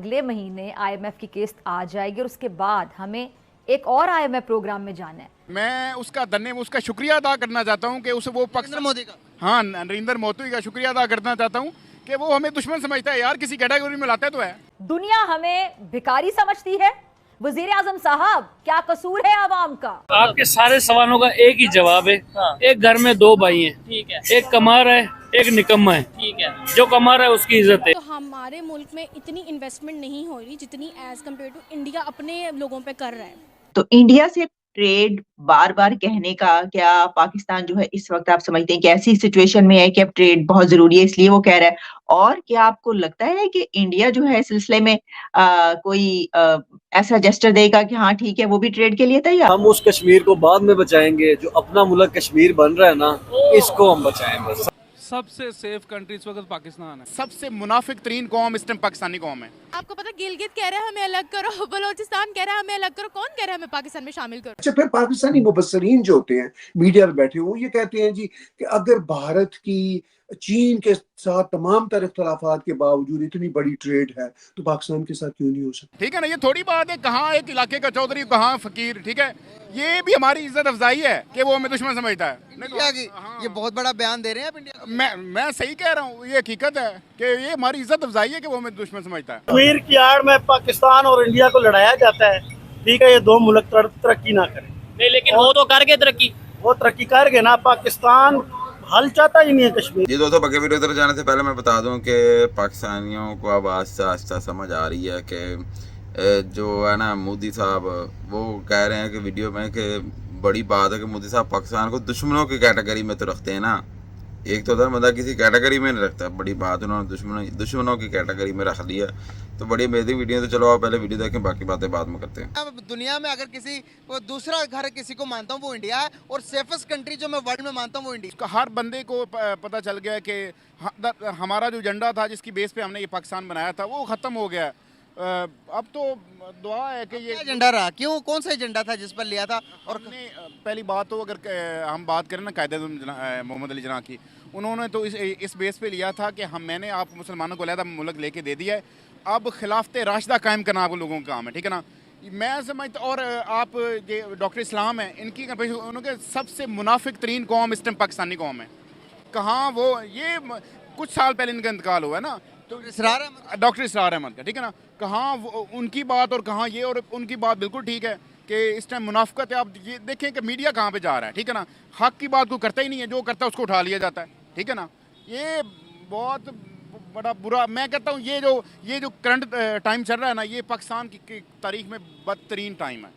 अगले महीने IMF की किस्त आ जाएगी और उसके बाद हमें एक और IMF प्रोग्राम में जाना है। मैं उसका शुक्रिया अदा करना चाहता हूँ कि उसे वो नरेंद्र मोदी का हाँ, नरेंद्र मोदी का शुक्रिया अदा करना चाहता हूँ कि वो हमें दुश्मन समझता है यार, किसी कैटेगरी में लाता है तो है। दुनिया हमें भिखारी समझती है। वजीर आजम साहब, क्या कसूर है आवाम का? आपके सारे सवालों का एक ही जवाब है। एक घर में दो भाई हैं, ठीक है, एक कमा रहा है, एक निकम्मा है, ठीक है। जो कमा रहा है उसकी इज्जत है। तो हमारे मुल्क में इतनी इन्वेस्टमेंट नहीं हो रही जितनी एज कम्पेयर टू इंडिया अपने लोगों पे कर रहा है। तो इंडिया से ट्रेड बार बार कहने का क्या पाकिस्तान जो है इस वक्त आप समझते हैं कि ऐसी सिचुएशन में है कि अब ट्रेड बहुत जरूरी है इसलिए वो कह रहा है? और क्या आपको लगता है कि इंडिया जो है इस सिलसिले में कोई ऐसा जेस्चर देगा कि हाँ ठीक है वो भी ट्रेड के लिए तैयार? हम उस कश्मीर को बाद में बचाएंगे, जो अपना मुल्क कश्मीर बन रहा है ना, इसको हम बचाएं बस। सबसे सेफ कंट्री इस वक्त पाकिस्तान है। सबसे मुनाफिक तरीन कौम इस टाइम पाकिस्तानी कौम है। आपको पता गिलगित कह रहा है हमें अलग करो, बलोचिस्तान कह रहा है हमें अलग करो, कौन कह रहा है हमें पाकिस्तान में शामिल करो? अच्छा, फिर पाकिस्तानी मुबस्सरीन जो होते हैं मीडिया पे बैठे हुए, ये कहते हैं जी कि अगर भारत की चीन के साथ तमाम तरह इख्तलाफात के बावजूद इतनी बड़ी ट्रेड है तो पाकिस्तान के साथ क्यों नहीं हो सकती? ठीक है ना, ये थोड़ी बात है कहाँ एक इलाके का चौधरी कहाँ फकीर। ठीक है, ये भी हमारी इज्जत अफजाई है कि वो हमें दुश्मन समझता है। इंडिया की ये बहुत बड़ा बयान दे रहे हैं आप इंडिया का। मैं सही कह रहा हूँ, ये हकीकत है कि ये हमारी इज्जत अफजाई है कि वो हमें दुश्मन समझता है। कश्मीर की आड़ में पाकिस्तान और इंडिया को लड़ाया जाता है, ठीक है। ये दो मुल्क तरक्की ना करें नहीं, लेकिन वो तो करके तरक्की, वो तरक्की कर गए ना। पाकिस्तान हल चाहता ही नहीं है कश्मीर। जी दोस्तों, बगे वीडियो तरफ जाने से पहले मैं बता दूं कि पाकिस्तानियों को अब आहिस्ता आहिस्ता समझ आ रही है कि जो है ना मोदी साहब वो कह रहे हैं कि वीडियो में कि बड़ी बात है कि मोदी साहब पाकिस्तान को दुश्मनों की कैटेगरी में तो रखते हैं ना। एक तो उधर मतलब किसी कैटेगरी में नहीं रखता, बड़ी बात उन्होंने दुश्मनों की कैटेगरी में रख दिया। तो बड़ी अमेजिंग वीडियो। तो चलो आप पहले वीडियो देखें, बाकी बातें बाद में करते हैं। अब दुनिया में अगर किसी को दूसरा घर किसी को मानता हूँ वो इंडिया है, और सेफेस्ट कंट्री जो मैं वर्ल्ड में मानता हूँ वो इंडिया। हर बंदे को पता चल गया कि हमारा जो एजेंडा था जिसकी बेस पे हमने ये पाकिस्तान बनाया था वो ख़त्म हो गया। अब तो दुआ है कि ये एजेंडा रहा, क्यों, कौन सा एजेंडा था जिस पर लिया था? और पहली बात तो अगर हम बात करें ना कायदे मोहम्मद अली जना की, उन्होंने तो इस बेस पे लिया था कि मैंने आप मुसलमानों को अलहदा मुल्क लेके दे दिया है, अब खिलाफत राशिदा कायम करना आप लोगों का काम है। ठीक है ना, मैं समझता। और आप ये डॉक्टर इस्लाम है, इनकी उनके सबसे मुनाफिक तरीन कौम इस टाइम पाकिस्तानी कौम है। कहाँ वो, ये कुछ साल पहले इनका इंतकाल हुआ है ना, तो डॉक्टर इसरार अहमद का। ठीक है ना, कहाँ उनकी बात और कहाँ ये, और उनकी बात बिल्कुल ठीक है कि इस टाइम मुनाफिकत है। आप ये देखें कि मीडिया कहाँ पे जा रहा है। ठीक है ना, हक की बात को करता ही नहीं है, जो करता है उसको उठा लिया जाता है। ठीक है ना, ये बहुत बड़ा बुरा, मैं कहता हूँ ये जो करंट टाइम चल रहा है ना, ये पाकिस्तान की तारीख में बदतरीन टाइम है।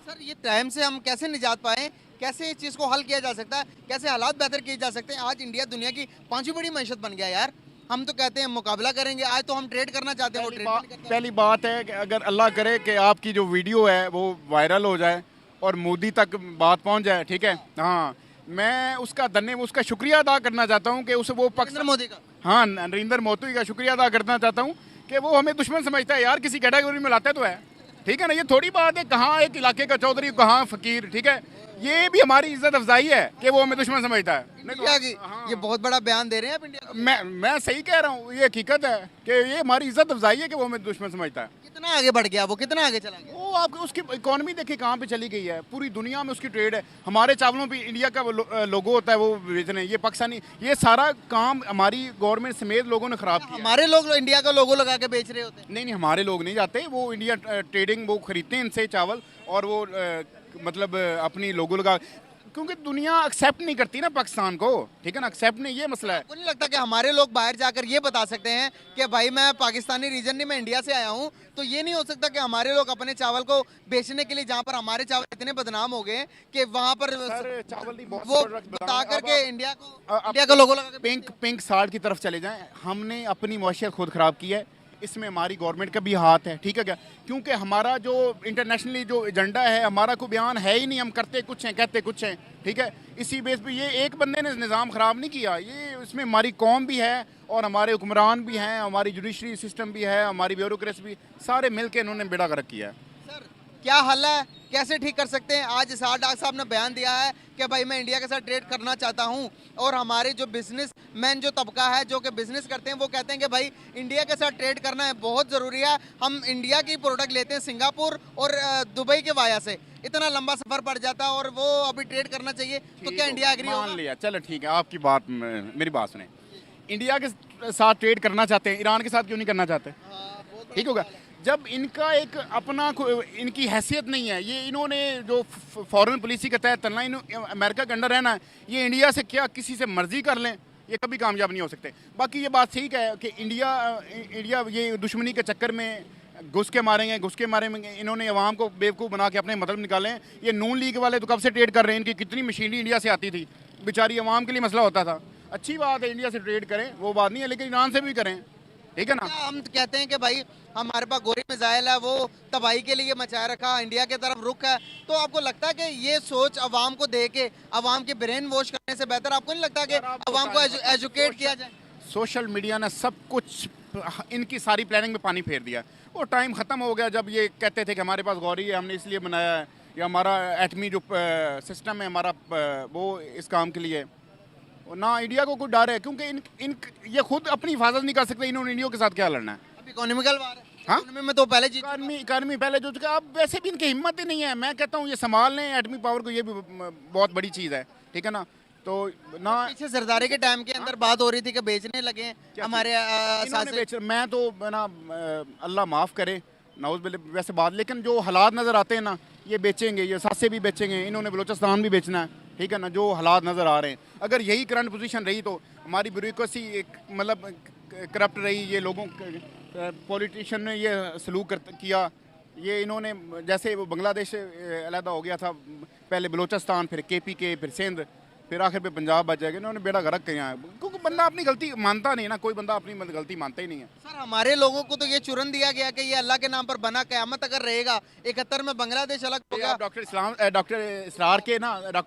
सर, ये टाइम से हम कैसे निजात पाएँ, कैसे इस चीज़ को हल किया जा सकता है, कैसे हालात बेहतर किए जा सकते हैं? आज इंडिया दुनिया की 5वीं बड़ी मैशत बन गया यार। हम तो कहते हैं मुकाबला करेंगे, आज तो हम ट्रेड करना चाहते हैं, वो ट्रेड नहीं करते हैं। पहली बात है कि अगर अल्लाह करे कि आपकी जो वीडियो है वो वायरल हो जाए और मोदी तक बात पहुंच जाए, ठीक है, हाँ, मैं उसका शुक्रिया अदा करना चाहता हूं कि उसे वो नरेंद्र मोदी का हाँ, नरेंद्र मोदी का शुक्रिया अदा करना चाहता हूं कि वो हमें दुश्मन समझता है यार, किसी कैटेगरी में लाता है तो है। ठीक है ना, ये थोड़ी बात है कहाँ एक इलाके का चौधरी कहाँ फकीर। ठीक है, ये भी हमारी इज्जत अफजाई है कि वो हमें दुश्मन समझता है। इंडिया की ये बहुत बड़ा बयान दे रहे हैं आप इंडिया का। मैं सही कह रहा हूँ, ये हकीकत है कि ये हमारी इज्जत अफजाई है कि वो हमें दुश्मन समझता है। कितना आगे बढ़ गया वो, कितना आगे चला गया वो? आप उसकी इकोनॉमी देखिए कहाँ पे चली गई है, पूरी दुनिया में उसकी ट्रेड है। हमारे चावलों पे इंडिया का लोगो होता है, वो बेचने, ये पाकिस्तानी, ये सारा काम हमारी गवर्नमेंट समेत लोगों ने खराब किया। हमारे लोग इंडिया का लोगो लगा के बेच रहे होते हैं। नहीं, हमारे लोग नहीं जाते, वो इंडिया ट्रेडिंग वो खरीदते हैं इनसे चावल, और वो मतलब अपनी लोगो लगा, क्योंकि दुनिया एक्सेप्ट नहीं करती ना पाकिस्तान को। ठीक है ना, एक्सेप्ट नहीं, ये मसला है। आपको नहीं लगता कि हमारे लोग बाहर जाकर ये बता सकते हैं कि भाई मैं पाकिस्तानी रीजन नहीं, मैं इंडिया से आया हूँ? तो ये नहीं हो सकता कि हमारे लोग अपने चावल को बेचने के लिए, जहाँ पर हमारे चावल इतने बदनाम हो गए कि वहाँ पर चावल वो बता करके इंडिया का लोगो लगा के पिंक साल्ट की तरफ चले जाएं। हमने अपनी मौशियत खुद ख़राब की है, इसमें हमारी गवर्नमेंट का भी हाथ है। ठीक है क्या, क्योंकि हमारा जो इंटरनेशनली जो एजेंडा है, हमारा कोई बयान है ही नहीं, हम करते कुछ हैं कहते कुछ हैं। ठीक है, इसी बेस पे ये एक बंदे ने निज़ाम ख़राब नहीं किया, ये इसमें हमारी कौम भी है और हमारे हुक्मरान भी हैं, हमारी जुडिशरी सिस्टम भी है, हमारी ब्यूरोक्रेसी भी, सारे मिल के इन्होंने बेड़ा गर्क किया है। सर, क्या हल है, कैसे ठीक कर सकते हैं? आज इसहाक डार साहब ने बयान दिया है कि भाई मैं इंडिया के साथ ट्रेड करना चाहता हूं, और हमारे जो बिजनेस मैन जो तबका है जो कि बिजनेस करते हैं वो कहते हैं कि भाई इंडिया के साथ ट्रेड करना है बहुत ज़रूरी है। हम इंडिया की प्रोडक्ट लेते हैं सिंगापुर और दुबई के वाया से, इतना लंबा सफ़र पड़ जाता है और वो अभी ट्रेड करना चाहिए, तो क्या इंडिया एग्री होगा? मान लिया, चलो ठीक है, आपकी बात, मेरी बात सुने। इंडिया के साथ ट्रेड करना चाहते हैं, ईरान के साथ क्यों नहीं करना चाहते? ठीक होगा। जब इनका एक अपना इनकी हैसियत नहीं है, ये इन्होंने जो फॉरेन पॉलिसी के तहत चलना, अमेरिका के अंडर रहना है, ये इंडिया से क्या किसी से मर्जी कर लें, ये कभी कामयाब नहीं हो सकते। बाकी ये बात ठीक है कि इंडिया ये दुश्मनी के चक्कर में घुस के मारेंगे, इन्होंने अवाम को बेवकूफ़ बना के अपने मतलब निकाले हैं। ये नून लीग वाले तो कब से ट्रेड कर रहे हैं, इनकी कितनी मशीनरी इंडिया से आती थी, बेचारी अवाम के लिए मसला होता था। अच्छी बात है इंडिया से ट्रेड करें, वो बात नहीं है, लेकिन ईरान से भी करें, ठीक है ना। हम कहते हैं कि भाई हमारे पास गोरी मिसाइल है, वो तबाही के लिए मचाए रखा, इंडिया की तरफ रुख है, तो आपको लगता है कि ये सोच अवाम को दे के अवाम के ब्रेन वॉश करने से बेहतर आपको नहीं लगता कि अवाम को एजुकेट किया जाए? सोशल मीडिया ने सब कुछ, इनकी सारी प्लानिंग में पानी फेर दिया। वो टाइम ख़त्म हो गया जब ये कहते थे कि हमारे पास गौरी है, हमने इसलिए बनाया है, या हमारा एटमी जो सिस्टम है हमारा वो इस काम के लिए। ना इंडिया को कोई डर है, क्योंकि इन ये खुद अपनी हिफाजत नहीं कर सकते, इन्होंने इंडिया के साथ क्या लड़ना है? अब इकोनॉमिकल वार है, हाँ? इकोनॉमी में तो पहले जीत, इकानमी पहले जो चुका, अब वैसे भी इनकी हिम्मत ही नहीं है। मैं कहता हूँ ये संभाल लें एटमी पावर को, ये भी बहुत बड़ी चीज़ है, ठीक है ना। तो ना पीछे जरदारी के टाइम के अंदर बात हो रही थी कि बेचने लगे हमारे मैं तो ना अल्लाह माफ़ करे, नाउज़ वैसे बात, लेकिन जो हालात नज़र आते हैं ना, ये बेचेंगे, ये सासे भी बेचेंगे, इन्होंने बलूचिस्तान भी बेचना है, ठीक है ना। जो हालात नज़र आ रहे हैं, अगर यही करंट पोजीशन रही तो हमारी ब्यूरोक्रेसी मतलब करप्ट रही, ये लोगों पॉलिटिशियन ने ये सलूक किया, ये इन्होंने जैसे वो बांग्लादेश से अलहदा हो गया था, पहले बलूचिस्तान, फिर KPK, फिर सिंध, फिर आखिर पे पंजाब बच जाएगा। इन्होंने बेड़ा गर्क किया है, क्योंकि बंदा अपनी गलती मानता नहीं ना, कोई बंदा अपनी गलती मानता ही नहीं है। सर हमारे लोगों को तो ये चुरन दिया गया कि ये अल्लाह के नाम पर बना, क़यामत अगर रहेगा 71 में बांग्लादेश अलग हो गया। डॉक्टर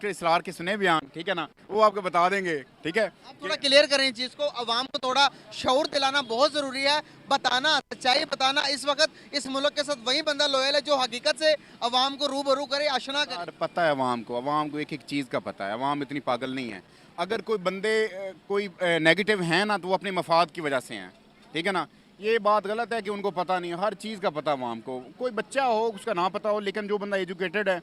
इसरार के सुने बयान, ठीक है ना, वो आपको बता देंगे, ठीक है। आप थोड़ा क्लियर करें चीज़ को, अवाम को थोड़ा शऊर दिलाना बहुत ज़रूरी है, बताना, सच्चाई बताना। इस वक्त इस मुल्क के साथ वही बंदा लोयल है जो हकीकत से अवाम को रूबरू करे, आशना करे। पता है अवाम को एक एक चीज़ का पता है, अवाम इतनी पागल नहीं है। अगर कोई बंदे कोई नेगेटिव हैं ना, तो वो अपने मफाद की वजह से हैं, ठीक है ना। ये बात गलत है कि उनको पता नहीं है, हर चीज़ का पता अवाम को। कोई बच्चा हो उसका ना पता हो, लेकिन जो बंदा एजुकेटेड है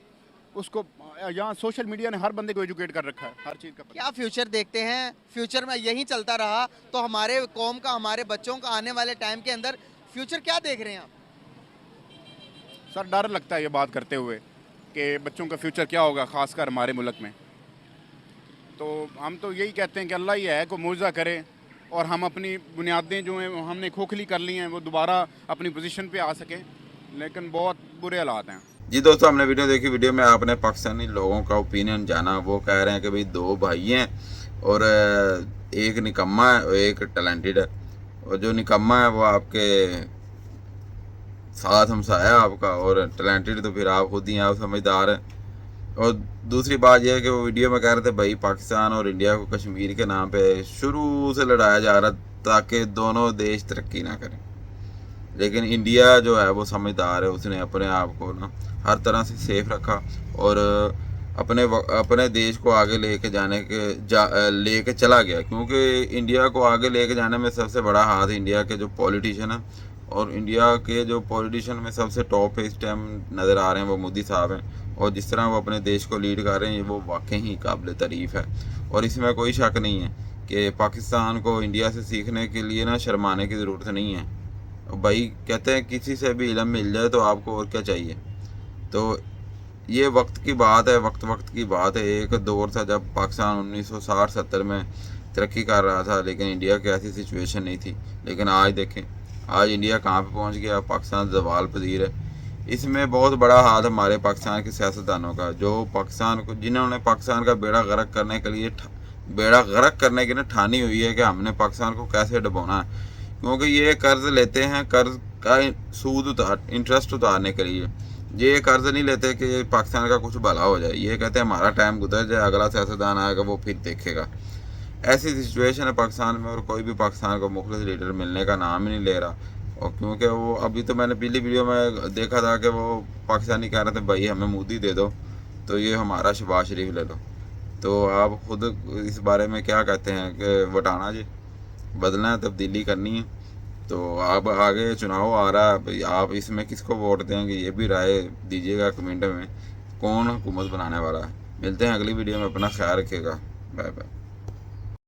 उसको, यहाँ सोशल मीडिया ने हर बंदे को एजुकेट कर रखा है, हर चीज़ का पता। क्या फ्यूचर देखते हैं? फ्यूचर में यही चलता रहा तो हमारे कौम का, हमारे बच्चों का आने वाले टाइम के अंदर फ्यूचर क्या देख रहे हैं आप? सर डर लगता है ये बात करते हुए कि बच्चों का फ्यूचर क्या होगा, ख़ासकर हमारे मुल्क में। तो हम तो यही कहते हैं कि अल्लाह ही है को मुआवजा करे, और हम अपनी बुनियादें जो हैं हमने खोखली कर ली हैं, वो दोबारा अपनी पोजीशन पे आ सकें, लेकिन बहुत बुरे हालात हैं। जी दोस्तों, हमने वीडियो देखी, वीडियो में आपने पाकिस्तानी लोगों का ओपिनियन जाना। वो कह रहे हैं कि भाई 2 भाई हैं और एक निकम्मा है और एक टैलेंटेड है, और जो निकम्मा है वो आपके साथ हमसाया आपका, और टैलेंटेड तो फिर आप खुद ही आप समझदार हैं। और दूसरी बात यह है कि वो वीडियो में कह रहे थे भाई पाकिस्तान और इंडिया को कश्मीर के नाम पे शुरू से लड़ाया जा रहा ताकि दोनों देश तरक्की ना करें, लेकिन इंडिया जो है वो समझदार है, उसने अपने आप को ना हर तरह से सेफ रखा और अपने देश को आगे लेके लेके चला गया। क्योंकि इंडिया को आगे लेके जाने में सबसे बड़ा हाथ इंडिया के जो पॉलिटिशियन है, और इंडिया के जो पॉलिटिशियन में सबसे टॉप पे इस टाइम नज़र आ रहे हैं वो मोदी साहब हैं, और जिस तरह वो अपने देश को लीड कर रहे हैं वो वाकई ही काबिल तारीफ़ है। और इसमें कोई शक नहीं है कि पाकिस्तान को इंडिया से सीखने के लिए ना शर्माने की ज़रूरत नहीं है। भाई कहते हैं किसी से भी इल्म मिल जाए तो आपको और क्या चाहिए। तो ये वक्त की बात है, वक्त की बात है। एक दौर था जब पाकिस्तान 1960-70 में तरक्की कर रहा था, लेकिन इंडिया की ऐसी सिचुएशन नहीं थी। लेकिन आज देखें, आज इंडिया कहाँ पे पहुँच गया, पाकिस्तान ज़वाल पजीर है। इसमें बहुत बड़ा हाथ हमारे पाकिस्तान के सियासतदानों का, जो पाकिस्तान को, जिन्होंने पाकिस्तान का बेड़ा गर्क करने की ना ठानी हुई है कि हमने पाकिस्तान को कैसे डुबोना है। क्योंकि ये कर्ज लेते हैं, कर्ज का इंटरेस्ट उतारने के लिए। ये कर्ज नहीं लेते कि पाकिस्तान का कुछ भला हो जाए, ये कहते हैं हमारा टाइम गुजर जाए, अगला सियासतदान आएगा वो फिर देखेगा। ऐसी सिचुएशन है पाकिस्तान में, और कोई भी पाकिस्तान को मुखलिस लीडर मिलने का नाम ही नहीं ले रहा। और क्योंकि वो अभी तो मैंने पहली वीडियो में देखा था कि वो पाकिस्तानी कह रहे थे भाई हमें मोदी दे दो, तो ये हमारा शहबाज शरीफ ले लो। तो आप खुद इस बारे में क्या कहते हैं कि वटाना जी बदलना है, तब्दीली करनी है, तो आप आगे चुनाव आ रहा है भाई, आप इसमें किसको वोट देंगे ये भी राय दीजिएगा कमेंट में, कौन हुकूमत बनाने वाला है। मिलते हैं अगली वीडियो में, अपना ख्याल रखिएगा, बाय बाय।